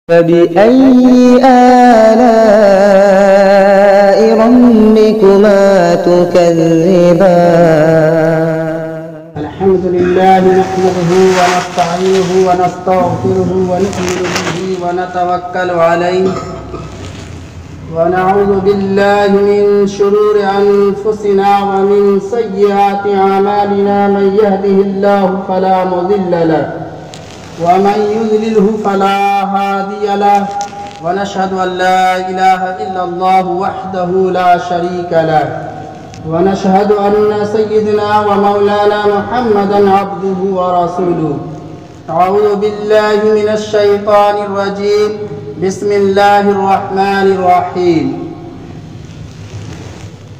فبأي آلاء ربكما تكذبان الحمد لله نحمده ونستعينه ونستغفره ونؤمن به ونتوكل عليه ونعوذ بالله من شرور أنفسنا ومن سيئات أعمالنا من يهده الله فلا مضل له ومن يضلله فلا هادي له ونشهد أن لا إله إلا الله وحده لا شريك له ونشهد أن سيدنا ومولانا محمدا عبده ورسوله. أعوذ بالله من الشيطان الرجيم. بسم الله الرحمن الرحيم.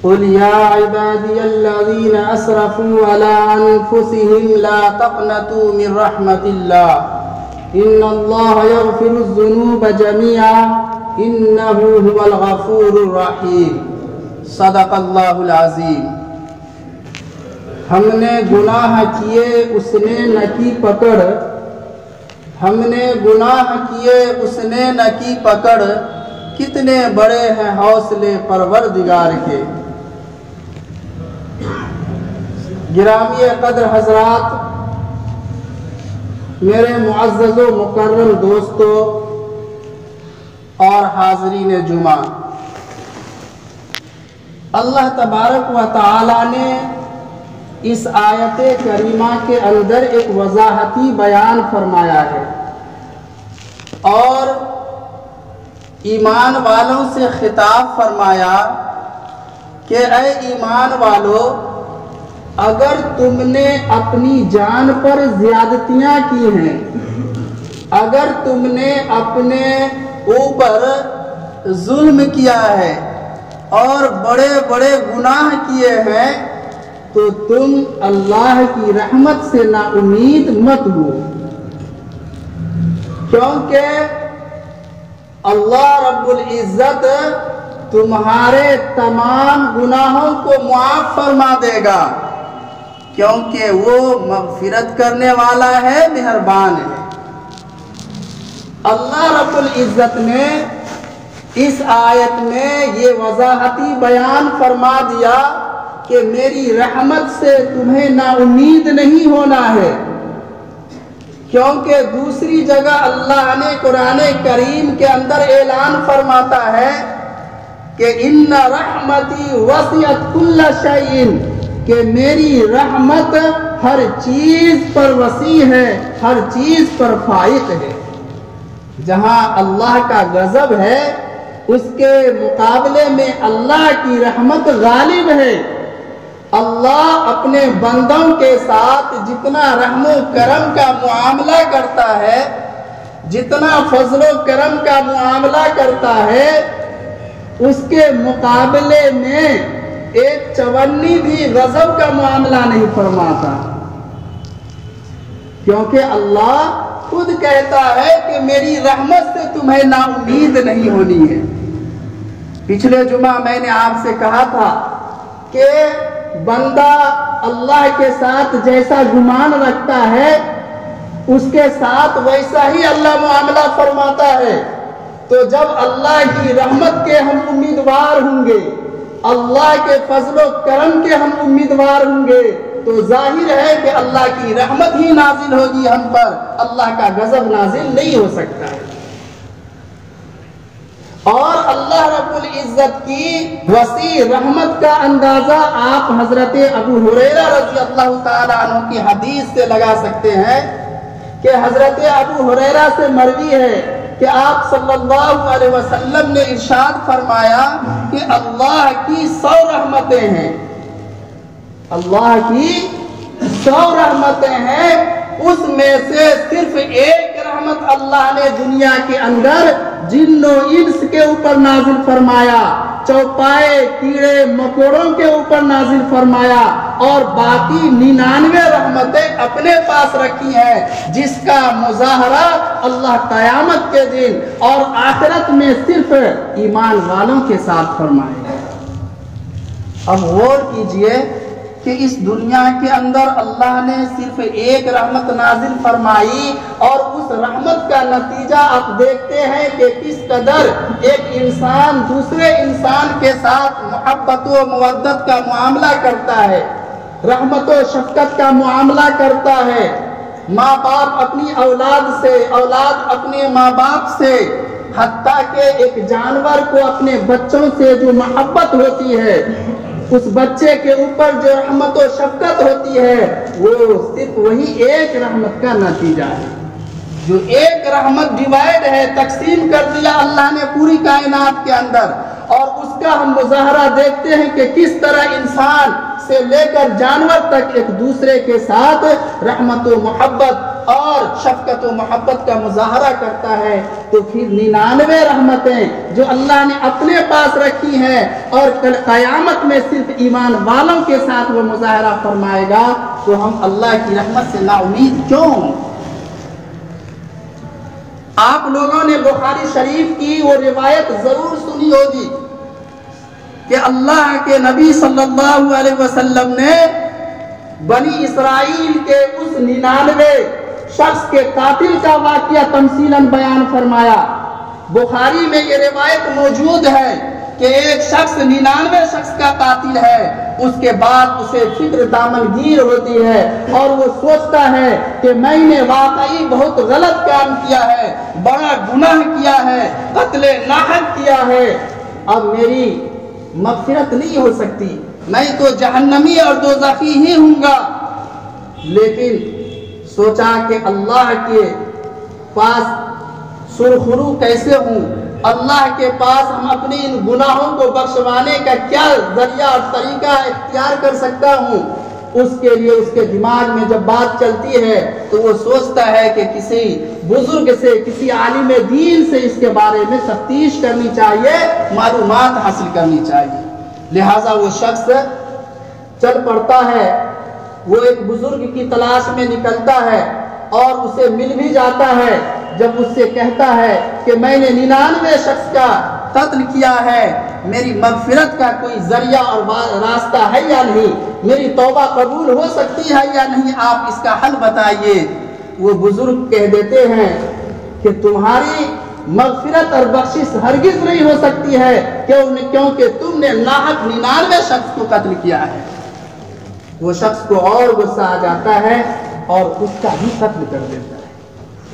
قل يا عبادي الذين أسرفوا على أنفسهم لا تقنطوا من رحمة الله إن الله يغفر الذنوب جميعا إنه هو الغفور الرحيم. صدق اللہ العظیم. ہم نے گناہ کیے اس نے نہ کی پکڑ، ہم نے گناہ کیے اس نے نہ کی پکڑ، کتنے بڑے ہیں حوصلے پروردگار کے. گرامی قدر حضرات، میرے معزز و مکرم دوستو اور حاضرین جمعہ، اللہ تبارک و تعالی نے اس آیت کریمہ کے اندر ایک وضاحتی بیان فرمایا ہے اور ایمان والوں سے خطاب فرمایا کہ اے ایمان والو، اگر تم نے اپنی جان پر زیادتیاں کی ہیں، اگر تم نے اپنے اوپر ظلم کیا ہے اور بڑے بڑے گناہ کیے ہیں، تو تم اللہ کی رحمت سے نا امید مت ہو، کیونکہ اللہ رب العزت تمہارے تمام گناہوں کو معاف فرما دے گا، کیونکہ وہ مغفرت کرنے والا ہے، مہربان ہے. اللہ رب العزت نے اس آیت میں یہ وضاحتی بیان فرما دیا کہ میری رحمت سے تمہیں نا امید نہیں ہونا ہے، کیونکہ دوسری جگہ اللہ نے قرآن کریم کے اندر اعلان فرماتا ہے کہ ان رحمتی وسعت کل شیء، کہ میری رحمت ہر چیز پر وسیع ہے، ہر چیز پر فائق ہے. جہاں اللہ کا غضب ہے اس کے مقابلے میں اللہ کی رحمت غالب ہے. اللہ اپنے بندوں کے ساتھ جتنا رحم و کرم کا معاملہ کرتا ہے، جتنا فضل و کرم کا معاملہ کرتا ہے، اس کے مقابلے میں ایک چونی بھی غضب کا معاملہ نہیں فرماتا، کیونکہ اللہ خود کہتا ہے کہ میری رحمت سے تمہیں نا امید نہیں ہونی ہے. پچھلے جمعہ میں نے آپ سے کہا تھا کہ بندہ اللہ کے ساتھ جیسا گمان رکھتا ہے اس کے ساتھ ویسا ہی اللہ معاملہ فرماتا ہے. تو جب اللہ کی رحمت کے ہم امیدوار ہوں گے، اللہ کے فضل و کرم کے ہم امیدوار ہوں گے، تو ظاہر ہے کہ اللہ کی رحمت ہی نازل ہوگی ہم پر، اللہ کا غضب نازل نہیں ہو سکتا ہے. اور اللہ رب العزت کی وسیع رحمت کا اندازہ آپ حضرت ابو ہریرہ رضی اللہ تعالی عنہ کی حدیث سے لگا سکتے ہیں کہ حضرت ابو ہریرہ سے مروی ہے کہ آپ صلی اللہ علیہ وسلم نے ارشاد فرمایا کہ اللہ کی 100 رحمتیں ہیں، اللہ کی 100 رحمتیں ہیں، اس میں سے صرف ایک رحمت اللہ نے دنیا کے اندر جن و انس کے اوپر نازل فرمایا، چوپائے کیڑے مکوڑوں کے اوپر نازل فرمایا، اور باقی 99 رحمتیں اپنے پاس رکھی ہیں، جس کا مظاہرہ اللہ قیامت کے دن اور آخرت میں صرف ایمان والوں کے ساتھ فرمائے. اب غور کیجئے کہ کہ اس دنیا کے اندر اللہ نے صرف ایک رحمت نازل فرمائی اور اس رحمت کا نتیجہ آپ دیکھتے ہیں کہ کس قدر ایک انسان دوسرے انسان کے ساتھ محبت و مودت کا معاملہ کرتا ہے، رحمت و شفقت کا معاملہ کرتا ہے، ماں باپ اپنی اولاد سے، اولاد اپنے ماں باپ سے، حتیٰ کہ ایک جانور کو اپنے بچوں سے جو محبت ہوتی ہے، اس بچے کے اوپر جو رحمت و شفقت ہوتی ہے، وہ صرف وہی ایک رحمت کا نتیجہ ہے۔ جو ایک رحمت ڈیوائیڈ ہے، تقسیم کر دیا اللہ نے پوری کائنات کے اندر، اور اس کا ہم مظاہرہ دیکھتے ہیں کہ کس طرح انسان سے لے کر جانور تک ایک دوسرے کے ساتھ رحمت و محبت اور شفقت و محبت کا مظاہرہ کرتا ہے۔ تو پھر 99 رحمتیں جو اللہ نے اپنے پاس رکھی ہیں اور کل قیامت میں صرف ایمان والوں کے ساتھ وہ مظاہرہ فرمائے گا، تو ہم اللہ کی رحمت سے نا امید کیوں؟ آپ لوگوں نے بخاری شریف کی وہ روایت ضرور سنی ہوگی کہ اللہ کے نبی صلی اللہ علیہ وسلم نے بنی اسرائیل کے اس 99 شخص کے قاتل کا واقعہ تمثیلاً بیان فرمایا۔ بخاری میں یہ روایت موجود ہے کہ ایک شخص 99 شخص کا قاتل ہے، اس کے بعد اسے فکر دامنگیر ہوتی ہے اور وہ سوچتا ہے کہ میں نے واقعی بہت غلط کام کیا ہے، بڑا گناہ کیا ہے، قتل ناحق کیا ہے، اب میری مغفرت نہیں ہو سکتی، میں تو جہنمی اور دوزخی ہی ہوں گا۔ لیکن سوچا کہ اللہ کے پاس سرخرو کیسے ہوں، اللہ کے پاس ہم اپنے ان گناہوں کو بخشوانے کا کیا ذریعہ اور طریقہ اختیار کر سکتا ہوں۔ اس کے لیے اس کے دماغ میں جب بات چلتی ہے تو وہ سوچتا ہے کہ کسی بزرگ سے، کسی عالم دین سے اس کے بارے میں تفتیش کرنی چاہیے، معلومات حاصل کرنی چاہیے۔ لہٰذا وہ شخص چل پڑتا ہے، وہ ایک بزرگ کی تلاش میں نکلتا ہے اور اسے مل بھی جاتا ہے۔ جب اس سے کہتا ہے کہ میں نے 99 شخص کا قتل کیا ہے، میری مغفرت کا کوئی ذریعہ اور راستہ ہے یا نہیں، میری توبہ قبول ہو سکتی ہے یا نہیں، آپ اس کا حل بتائیے۔ وہ بزرگ کہہ دیتے ہیں کہ تمہاری مغفرت اور بخشش ہرگز نہیں ہو سکتی ہے، کیونکہ تم نے ناحق 99 شخص کو قتل کیا ہے۔ وہ شخص کو اور غصہ آ جاتا ہے اور اس کا بھی قتل کر دیتا ہے۔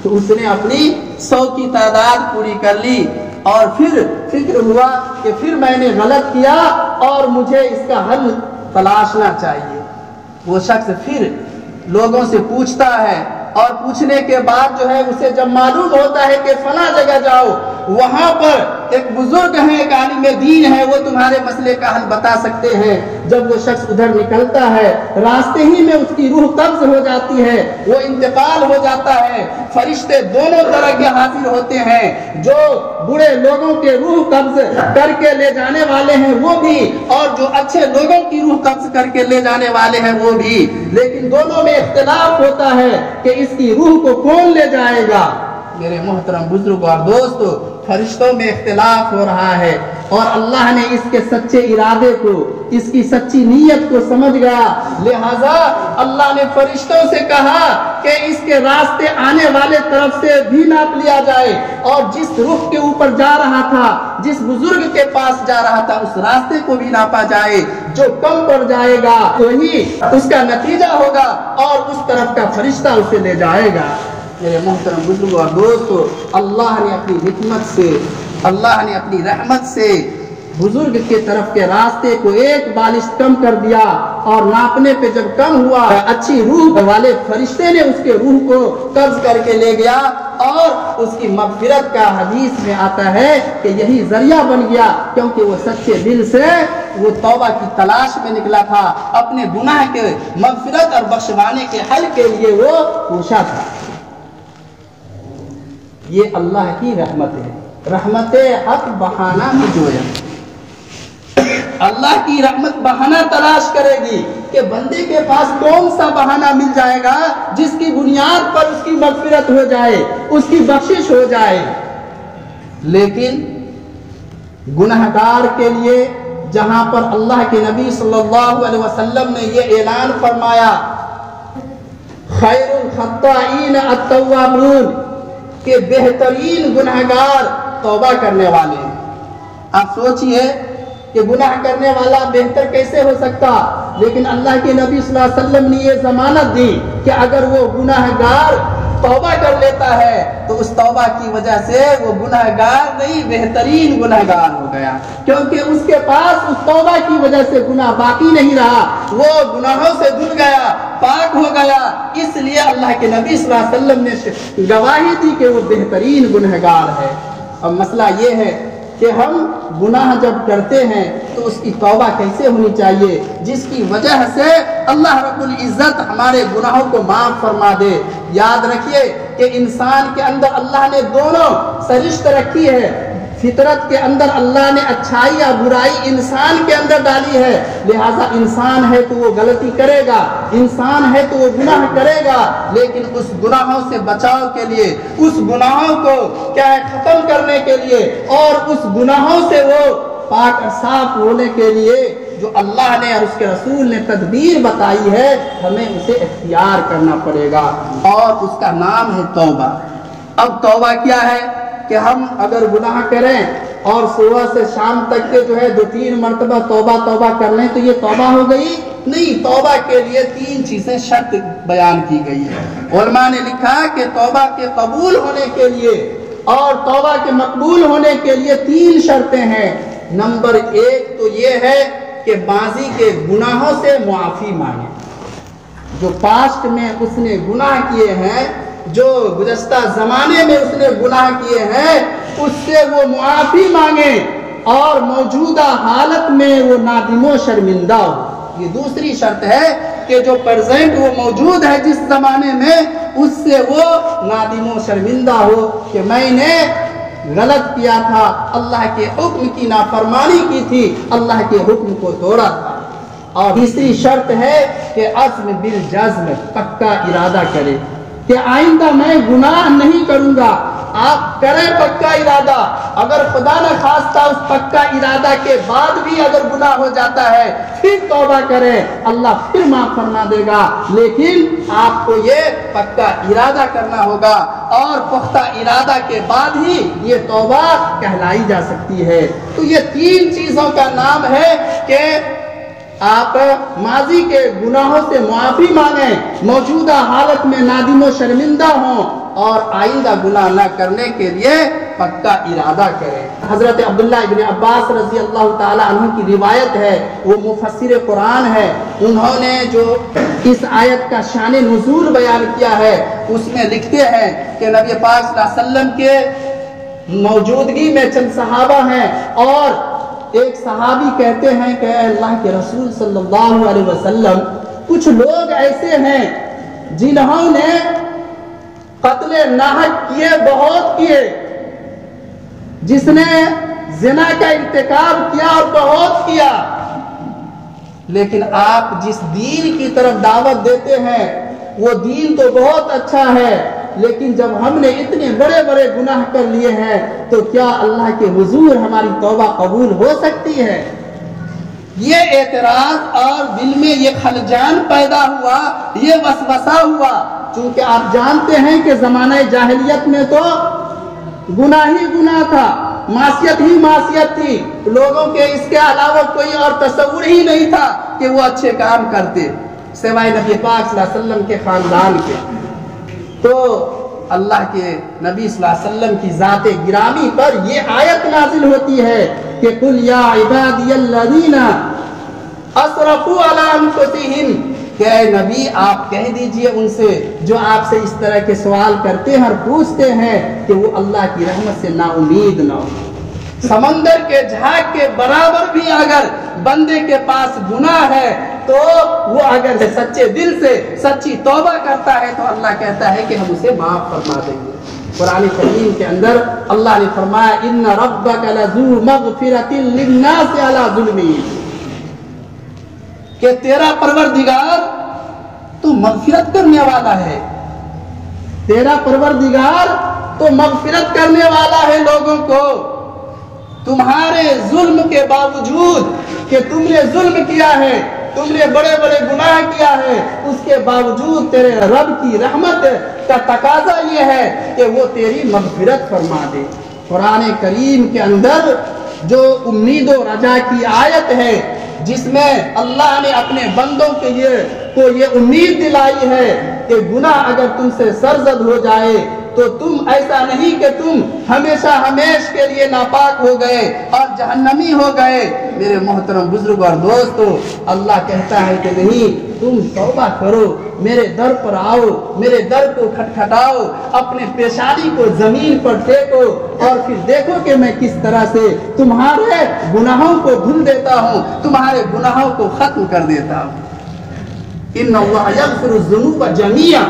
تو اس نے اپنی 100 کی تعداد پوری کر لی اور پھر فکر ہوا کہ پھر میں نے غلط کیا اور مجھے اس کا حل تلاشنا چاہیے۔ وہ شخص پھر لوگوں سے پوچھتا ہے اور پوچھنے کے بعد جو ہے اسے جب معلوم ہوتا ہے کہ فلاں جگہ جاؤ، وہاں پر ایک بزرگ ہے، ایک عالم دین ہے، وہ تمہارے مسئلے کا حل بتا سکتے ہیں۔ جب وہ شخص ادھر نکلتا ہے، راستے ہی میں اس کی روح قبض ہو جاتی ہے، وہ انتقال ہو جاتا ہے۔ فرشتے دونوں طرح کے حاضر ہوتے ہیں، جو بڑے لوگوں کے روح قبض کر کے لے جانے والے ہیں وہ بھی، اور جو اچھے لوگوں کی روح قبض کر کے لے جانے والے ہیں وہ بھی، لیکن دونوں میں اختلاف ہوتا ہے کہ اس کی روح کو کون لے جائے گا۔ میرے محترم بزرگوں اور دوستو، فرشتوں میں اختلاف ہو رہا ہے اور اللہ نے اس کے سچے ارادے کو، اس کی سچی نیت کو سمجھ گیا، لہذا اللہ نے فرشتوں سے کہا کہ اس کے راستے آنے والے طرف سے بھی ناپ لیا جائے اور جس رخ کے اوپر جا رہا تھا، جس بزرگ کے پاس جا رہا تھا، اس راستے کو بھی ناپا جائے، جو کم پڑ جائے گا وہی اس کا نتیجہ ہوگا اور اس طرف کا فرشتہ اسے لے جائے گا۔ میرے محترم بزرگوں اور دوستو، اللہ نے اپنی حکمت سے، اللہ نے اپنی رحمت سے بزرگ کے طرف کے راستے کو ایک بالش کم کر دیا، اور ناپنے پہ جب کم ہوا، اچھی روح والے فرشتے نے اس کے روح کو قبض کر کے لے گیا، اور اس کی مغفرت کا حدیث میں آتا ہے کہ یہی ذریعہ بن گیا، کیونکہ وہ سچے دل سے وہ توبہ کی تلاش میں نکلا تھا، اپنے گناہ کے مغفرت اور بخشوانے کے حل کے لیے وہ کوشاں تھا۔ یہ اللہ کی رحمت ہے، رحمت حق بہانہ میں جویا۔ اللہ کی رحمت بہانہ تلاش کرے گی کہ بندے کے پاس کون سا بہانہ مل جائے گا جس کی بنیاد پر اس کی مغفرت ہو جائے، اس کی بخشش ہو جائے۔ لیکن گنہگار کے لیے جہاں پر اللہ کے نبی صلی اللہ علیہ وسلم نے یہ اعلان فرمایا خیر الخطائین التوابون کہ بہترین گنہگار توبہ کرنے والے ہیں۔ آپ سوچئے کہ گناہ کرنے والا بہتر کیسے ہو سکتا، لیکن اللہ کے نبی صلی اللہ علیہ وسلم نے یہ ضمانت دی کہ اگر وہ گناہگار توبہ کر لیتا ہے تو اس توبہ کی وجہ سے وہ گناہگار نہیں بہترین گناہگار ہو گیا، کیونکہ اس کے پاس اس توبہ کی وجہ سے گناہ باقی نہیں رہا، وہ گناہوں سے دھل گیا، پاک ہو گیا۔ اس لیے اللہ کے نبی صلی اللہ علیہ وسلم نے گواہی دی کہ وہ بہترین گنہگار ہے۔ اب مسئلہ یہ ہے کہ ہم گناہ جب کرتے ہیں تو اس کی توبہ کیسے ہونی چاہیے جس کی وجہ سے اللہ رب العزت ہمارے گناہوں کو معاف فرما دے۔ یاد رکھیے کہ انسان کے اندر اللہ نے دونوں سرشت رکھی ہے، فطرت کے اندر اللہ نے اچھائی یا برائی انسان کے اندر ڈالی ہے، لہٰذا انسان ہے تو وہ غلطی کرے گا، انسان ہے تو وہ گناہ کرے گا، لیکن اس گناہوں سے بچاؤ کے لیے، اس گناہوں کو کیا ہے ختم کرنے کے لیے اور اس گناہوں سے وہ پاک صاف ہونے کے لیے جو اللہ نے اور اس کے رسول نے تدبیر بتائی ہے ہمیں اسے اختیار کرنا پڑے گا، اور اس کا نام ہے توبہ۔ اب توبہ کیا ہے کہ ہم اگر گناہ کریں اور صبح سے شام تک کے جو ہے 2-3 مرتبہ توبہ توبہ کر لیں تو یہ توبہ ہو گئی؟ نہیں، توبہ کے لیے 3 چیزیں شرط بیان کی گئی ہے۔ علماء نے لکھا کہ توبہ کے قبول ہونے کے لیے اور توبہ کے مقبول ہونے کے لیے 3 شرطیں ہیں۔ نمبر 1 تو یہ ہے کہ ماضی کے گناہوں سے معافی مانگے، جو پاسٹ میں اس نے گناہ کیے ہیں، جو گزشتہ زمانے میں اس نے گناہ کیے ہیں، اس سے وہ معافی مانگے اور موجودہ حالت میں وہ نادم و شرمندہ ہو۔ یہ دوسری شرط ہے کہ جو پریزنٹ وہ موجود ہے جس زمانے میں، اس سے وہ نادم و شرمندہ ہو کہ میں نے غلط کیا تھا، اللہ کے حکم کی نافرمانی کی تھی، اللہ کے حکم کو توڑا تھا۔ اور تیسری شرط ہے کہ عزم بالجزم، پکا ارادہ کرے کہ آئندہ میں گناہ نہیں کروں گا۔ آپ کریں پکا ارادہ، اگر خدا نہ خواستہ اس پکا ارادہ کے بعد بھی اگر گناہ ہو جاتا ہے پھر توبہ کریں، اللہ پھر معاف فرما دے گا، لیکن آپ کو یہ پکا ارادہ کرنا ہوگا اور پختہ ارادہ کے بعد ہی یہ توبہ کہلائی جا سکتی ہے۔ تو یہ 3 چیزوں کا نام ہے کہ آپ ماضی کے گناہوں سے معافی مانگیں، موجودہ حالت میں نادم و شرمندہ ہوں اور آئندہ گناہ نہ کرنے کے لیے پکا ارادہ کریں۔ حضرت عبداللہ ابن عباس رضی اللہ تعالی عنہ کی روایت ہے، وہ مفسر قرآن ہے، انہوں نے جو اس آیت کا شان نزول بیان کیا ہے اس میں لکھتے ہیں کہ نبی پاک صلی اللہ علیہ وسلم کے موجودگی میں چند صحابہ ہیں اور ایک صحابی کہتے ہیں کہ اے اللہ کے رسول صلی اللہ علیہ وسلم، کچھ لوگ ایسے ہیں جنہوں نے قتل ناحق کیے، بہت کیے، جس نے زنا کا ارتکاب کیا اور بہت کیا، لیکن آپ جس دین کی طرف دعوت دیتے ہیں وہ دین تو بہت اچھا ہے، لیکن جب ہم نے اتنے بڑے بڑے گناہ کر لیے ہیں تو کیا اللہ کے حضور ہماری توبہ قبول ہو سکتی ہے؟ یہ اعتراض اور دل میں یہ خلجان پیدا ہوا، یہ وسوسہ ہوا، چونکہ آپ جانتے ہیں کہ زمانہ جاہلیت میں تو گناہ ہی گناہ تھا، معصیت ہی معصیت تھی، لوگوں کے اس کے علاوہ کوئی اور تصور ہی نہیں تھا کہ وہ اچھے کام کرتے سوائے نبی پاک صلی اللہ علیہ وسلم کے خاندان کے۔ تو اللہ کے نبی صلی اللہ علیہ وسلم کی ذات گرامی پر یہ آیت نازل ہوتی ہے کہ قُلْ يَا عِبَادِيَ الَّذِينَ أَسْرَفُوا عَلَىٰ أَنفُسِهِمْ، کہ اے نبی آپ کہہ دیجئے ان سے جو آپ سے اس طرح کے سوال کرتے ہیں اور پوچھتے ہیں کہ وہ اللہ کی رحمت سے نا امید نہ ہو۔ سمندر کے جھاگ کے برابر بھی اگر بندے کے پاس گناہ ہے تو وہ اگر سچے دل سے سچی توبہ کرتا ہے تو اللہ کہتا ہے کہ ہم اسے معاف فرما دیں گے۔ قرآن کریم کے اندر اللہ نے فرمایا ان ربک لذو مغفرۃ للناس علی ظلمہم، کہ تیرا پروردگار تو مغفرت کرنے والا ہے، تیرا پروردگار تو مغفرت کرنے والا ہے لوگوں کو تمہارے ظلم کے باوجود کہ تم نے ظلم کیا ہے، تم نے بڑے بڑے گناہ کیا ہے، اس کے باوجود تیرے رب کی رحمت کا تقاضا یہ ہے کہ وہ تیری مغفرت فرما دے۔ قرآن کریم کے اندر جو امید و رجا کی آیت ہے، جس میں اللہ نے اپنے بندوں کے کو یہ امید دلائی ہے کہ گناہ اگر تم سے سرزد ہو جائے تو تم ایسا نہیں کہ تم ہمیشہ ہمیش کے لیے ناپاک ہو گئے اور جہنمی ہو گئے۔ میرے محترم بزرگ اور دوستو، اللہ کہتا ہے کہ نہیں، تم توبہ کرو، میرے در پر آؤ، میرے در کو کھٹکھٹاؤ، اپنے پیشانی کو زمین پر ٹیکو اور پھر دیکھو کہ میں کس طرح سے تمہارے گناہوں کو دھل دیتا ہوں، تمہارے گناہوں کو ختم کر دیتا ہوں۔ ان اللہ یغفر الذنوب جميعا،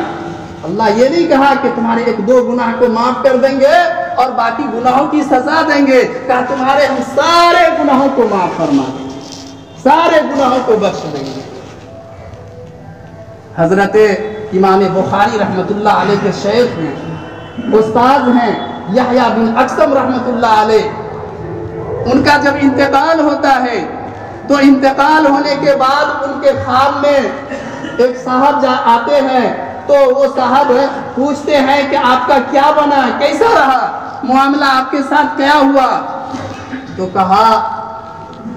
اللہ یہ نہیں کہا کہ تمہارے ایک دو گناہ کو معاف کر دیں گے اور باقی گناہوں کی سزا دیں گے، کہا تمہارے ہم سارے گناہوں کو معاف فرما دیں گے، سارے گناہوں کو بخش دیں گے۔ حضرت امام بخاری رحمت اللہ علیہ کے شیخ ہیں، استاد ہیں یحییٰ بن اقسم رحمت اللہ علیہ، ان کا جب انتقال ہوتا ہے تو انتقال ہونے کے بعد ان کے خواب میں ایک صاحب آتے ہیں تو وہ صاحب پوچھتے ہیں کہ آپ کا کیا بنا، کیسا رہا معاملہ، آپ کے ساتھ کیا ہوا؟ تو کہا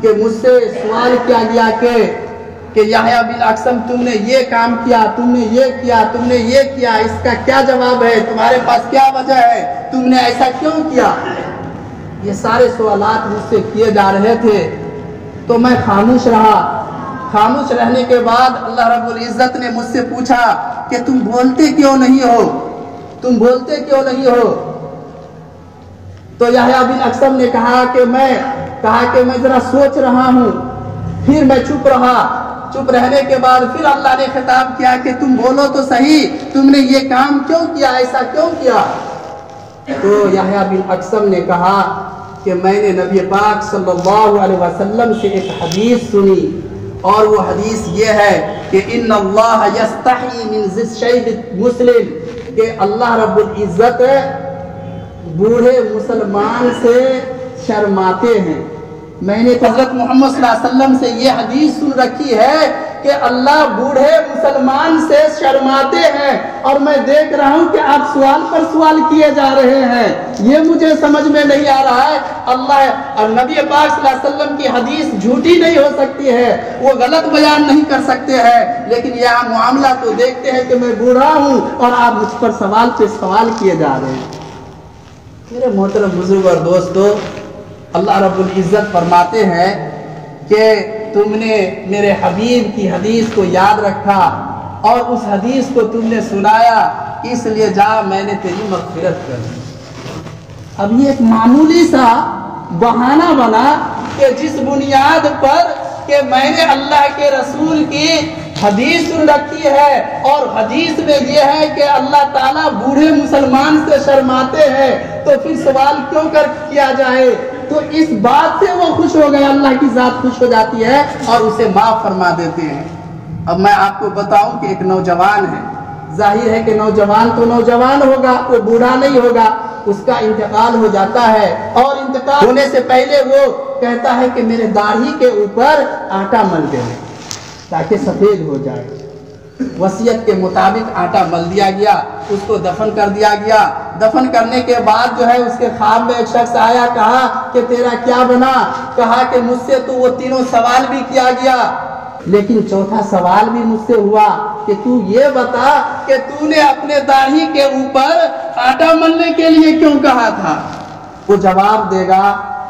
کہ مجھ سے سوال کیا گیا کہ یحییٰ بن اقسم تم نے یہ کام کیا، تم نے یہ کیا، تم نے یہ کیا، اس کا کیا جواب ہے، تمہارے پاس کیا وجہ ہے، تم نے ایسا کیوں کیا؟ یہ سارے سوالات مجھ سے کیے جا رہے تھے تو میں خاموش رہا۔ خاموش رہنے کے بعد اللہ رب العزت نے مجھ سے پوچھا کہ تم بولتے کیوں نہیں ہو، تم بولتے کیوں نہیں ہو؟ تو یحییٰ بن اقسم نے کہا کہ میں ذرا سوچ رہا ہوں۔ پھر میں چپ رہا۔ چپ رہنے کے بعد پھر اللہ نے خطاب کیا کہ تم بولو تو صحیح، تم نے یہ کام کیوں کیا، ایسا کیوں کیا؟ تو یحییٰ بن اقسم نے کہا کہ میں نے نبی پاک صلی اللہ علیہ وسلم سے ایک حدیث سنی، اور وہ حدیث یہ ہے کہ ان اللہ یستحی من الشیب مسلم، کہ اللہ رب العزت بوڑھے مسلمان سے شرماتے ہیں۔ میں نے حضرت محمد صلی اللہ علیہ وسلم سے یہ حدیث سن رکھی ہے کہ اللہ بوڑھے مسلمان سے شرماتے ہیں، اور میں دیکھ رہا ہوں کہ آپ سوال پر سوال کیے جا رہے ہیں، یہ مجھے سمجھ میں نہیں آ رہا ہے۔ اللہ اور نبی پاک صلی اللہ علیہ وسلم کی حدیث جھوٹی نہیں ہو سکتی ہے، وہ غلط بیان نہیں کر سکتے ہیں، لیکن یہاں معاملہ تو دیکھتے ہیں کہ میں بوڑھا ہوں اور آپ مجھ پر سوال پہ سوال کیے جا رہے ہیں۔ میرے محترم بزرگ اور دوستو، اللہ رب العزت فرماتے ہیں کہ تم نے میرے حبیب کی حدیث کو یاد رکھا اور اس حدیث کو تم نے سنایا، اس لیے جا میں نے تیری مغفرت کر دی۔ اب یہ ایک معمولی سا بہانہ بنا کہ جس بنیاد پر کہ میں نے اللہ کے رسول کی حدیث سن رکھی ہے اور حدیث میں یہ ہے کہ اللہ تعالیٰ بوڑھے مسلمان سے شرماتے ہیں، تو پھر سوال کیوں کیا جائے؟ تو اس بات سے وہ خوش ہو گئے، اللہ کی ذات خوش ہو جاتی ہے اور اسے معاف فرما دیتے ہیں۔ اب میں آپ کو بتاؤں کہ ایک نوجوان ہے، ظاہر ہے کہ نوجوان تو نوجوان ہوگا، وہ بوڑھا نہیں ہوگا، اس کا انتقال ہو جاتا ہے، اور انتقال ہونے سے پہلے وہ کہتا ہے کہ میرے داڑھی کے اوپر آٹا مل دے تاکہ سفید ہو جائے۔ وصیت کے مطابق آٹا مل دیا گیا، اس کو دفن کر دیا گیا۔ دفن کرنے کے بعد جو ہے اس کے خواب میں ایک شخص آیا، کہا کہ تیرا کیا بنا؟ کہا کہ مجھ سے تو وہ تینوں سوال بھی کیا گیا، لیکن چوتھا سوال بھی مجھ سے ہوا کہ تو یہ بتا کہ تو نے اپنے داڑھی کے اوپر آٹا ملنے کے لیے کیوں کہا تھا؟ وہ جواب دے گا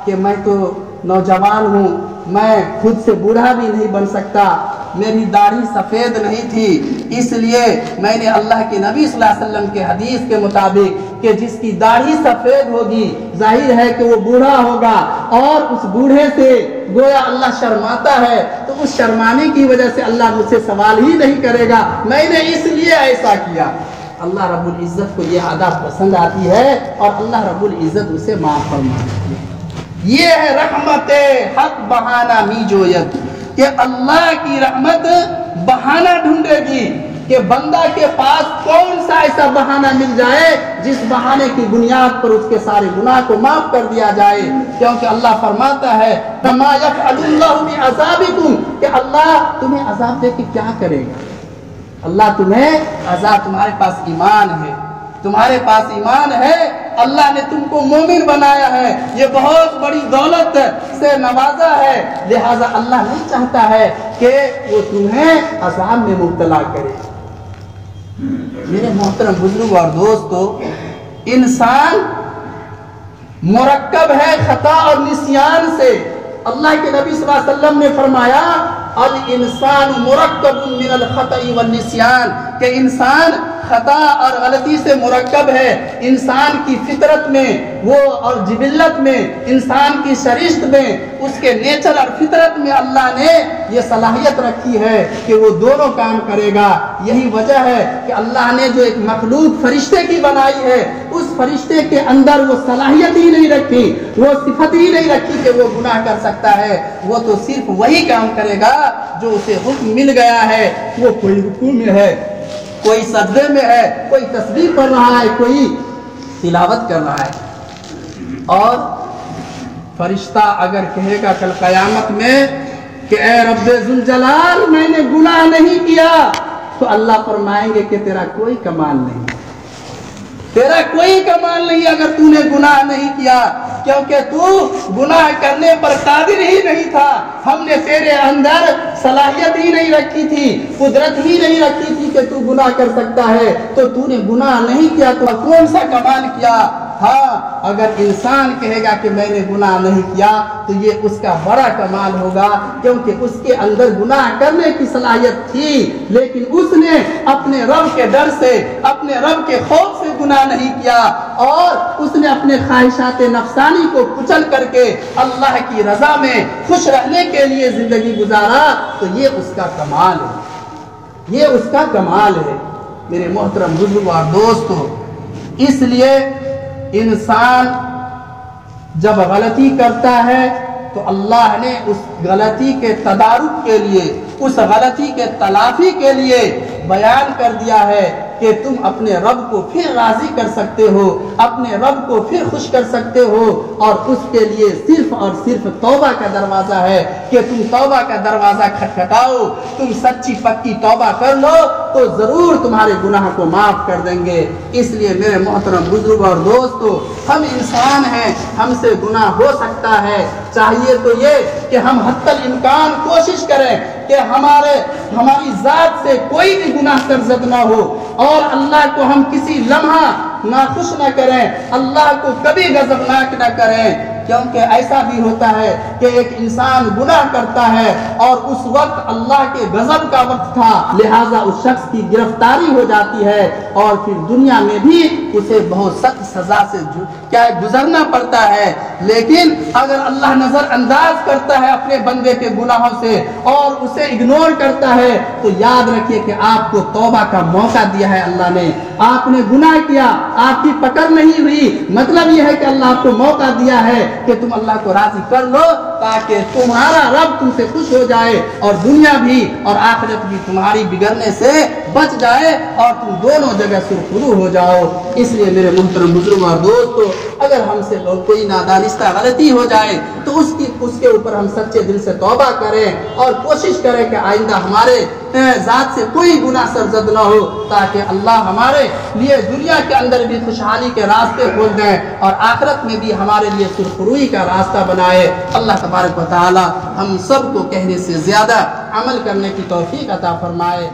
کہ میں تو نوجوان ہوں، میں خود سے بوڑھا بھی نہیں بن سکتا، میری داڑھی سفید نہیں تھی، اس لیے میں نے اللہ کے نبی صلی اللہ علیہ وسلم کے حدیث کے مطابق کہ جس کی داڑھی سفید ہوگی ظاہر ہے کہ وہ بوڑھا ہوگا، اور اس بوڑھے سے گویا اللہ شرماتا ہے، تو اس شرمانے کی وجہ سے اللہ مجھ سے سوال ہی نہیں کرے گا، میں نے اس لیے ایسا کیا۔ اللہ رب العزت کو یہ عادت پسند آتی ہے اور اللہ رب العزت اسے معاف فرماتی ہے۔ یہ ہے رحمت حق بہانہ می جویت، کہ اللہ کی رحمت بہانہ ڈھونڈے گی کہ بندہ کے پاس کون سا ایسا بہانہ مل جائے جس بہانے کی بنیاد پر اس کے سارے گناہ کو معاف کر دیا جائے، کیونکہ اللہ فرماتا ہے کما یفعل اللہ بعذابکم، کہ اللہ تمہیں عذاب دے کے کیا کرے گا؟ اللہ تمہیں عذاب، تمہارے پاس ایمان ہے، تمہارے پاس ایمان ہے، اللہ نے تم کو مومن بنایا ہے، یہ بہت بڑی دولت سے نوازا ہے، لہذا اللہ نہیں چاہتا ہے کہ وہ تمہیں عذاب میں مبتلا کرے۔ میرے محترم بزرگ اور دوستو، انسان مرکب ہے خطا اور نسیان سے۔ اللہ کے نبی صلی اللہ علیہ وسلم نے فرمایا الانسان مرکب من الخطأ والنسیان، کہ انسان خطا اور غلطی سے مرکب ہے۔ انسان کی فطرت میں وہ اور جبلت میں، انسان کی شریشت میں، اس کے نیچر اور فطرت میں اللہ نے یہ صلاحیت رکھی ہے کہ وہ دونوں کام کرے گا۔ یہی وجہ ہے کہ اللہ نے جو ایک مخلوق فرشتے کی بنائی ہے، اس فرشتے کے اندر وہ صلاحیت ہی نہیں رکھی، وہ صفت ہی نہیں رکھی کہ وہ گناہ کر سکتا ہے۔ وہ تو صرف وہی کام کرے گا جو اسے حکم مل گیا ہے۔ وہ کوئی رکوع میں ہے، کوئی سجدے میں ہے، کوئی تسبیح پڑھ رہا ہے، کوئی تلاوت کر رہا ہے۔ اور فرشتہ اگر کہے گا کل قیامت میں کہ اے رب ذوالجلال میں نے گناہ نہیں کیا، تو اللہ فرمائیں گے کہ تیرا کوئی کمال نہیں، تیرا کوئی کمال نہیں اگر تو نے گناہ نہیں کیا، کیونکہ تو گناہ کرنے پر قادر ہی نہیں تھا۔ ہم نے تیرے اندر صلاحیت ہی نہیں رکھی تھی، قدرت ہی نہیں رکھی تھی کہ تو گناہ کر سکتا ہے، تو نے گناہ نہیں کیا تو کون سا کمال کیا؟ ہاں، اگر انسان کہے گا کہ میں نے گناہ نہیں کیا تو یہ اس کا بڑا کمال ہوگا، کیونکہ اس کے اندر گناہ کرنے کی صلاحیت تھی، لیکن اس نے اپنے رب کے ڈر سے، اپنے رب کے خوف سے گناہ نہیں کیا، اور اس نے اپنے خواہشات نفسانی کو کچل کر کے اللہ کی رضا میں خوش رہنے کے لیے زندگی گزارا، تو یہ اس کا کمال ہے، یہ اس کا کمال ہے۔ میرے محترم بزرگوں اور دوستو، اس لیے انسان جب غلطی کرتا ہے تو اللہ نے اس غلطی کے تدارک کے لیے، اس غلطی کے تلافی کے لیے بیان کر دیا ہے کہ تم اپنے رب کو پھر راضی کر سکتے ہو، اپنے رب کو پھر خوش کر سکتے ہو، اور اس کے لیے صرف اور صرف توبہ کا دروازہ ہے کہ تم توبہ کا دروازہ کھٹکھٹاؤ، تم سچی پکی توبہ کر لو تو ضرور تمہارے گناہ کو معاف کر دیں گے۔ اس لیے میرے محترم بزرگ اور دوستو، ہم انسان ہیں، ہم سے گناہ ہو سکتا ہے، چاہیے تو یہ کہ ہم حتی الامکان کوشش کریں کہ ہماری ذات سے کوئی بھی گناہ سرزد نہ ہو، اور اللہ کو ہم کسی لمحہ ناخوش نہ کریں، اللہ کو کبھی غضبناک نہ کریں، کیونکہ ایسا بھی ہوتا ہے کہ ایک انسان گناہ کرتا ہے اور اس وقت اللہ کے غضب کا وقت تھا، لہٰذا اس شخص کی گرفتاری ہو جاتی ہے اور پھر دنیا میں بھی اسے بہت سخت سزا سے گزرنا پڑتا ہے۔ لیکن اگر اللہ نظر انداز کرتا ہے اپنے بندے کے گناہوں سے اور اسے اگنور کرتا ہے، تو یاد رکھیے کہ آپ کو توبہ کا موقع دیا ہے اللہ نے، آپ نے گناہ کیا، آپ کی پکڑ نہیں ہوئی، مطلب یہ ہے کہ اللہ آپ کو موقع دیا ہے کہ تم اللہ کو راضی کر لو تاکہ تمہارا رب تم سے خوش ہو جائے اور دنیا بھی اور آخرت بھی تمہاری بگڑنے سے بچ جائے اور تم دونوں جگہ سرخرو ہو جاؤ۔ اس لیے میرے محترم بزرگ اور دوستو، اگر ہم سے کوئی نادانستہ غلطی ہو جائے تو اس کے اوپر ہم سچے دل سے توبہ کریں اور کوشش کریں کہ آئندہ ہمارے ذات سے کوئی گناہ سرزد نہ ہو، تاکہ اللہ ہمارے لیے دنیا کے اندر بھی خوشحالی کے راستے کھول دیں اور آخرت میں بھی ہمارے لیے سرخروئی کا راستہ بنائے۔ اللہ تبارک و تعالی ہم سب کو کہنے سے زیادہ عمل کرنے کی توفیق عطا فرمائے۔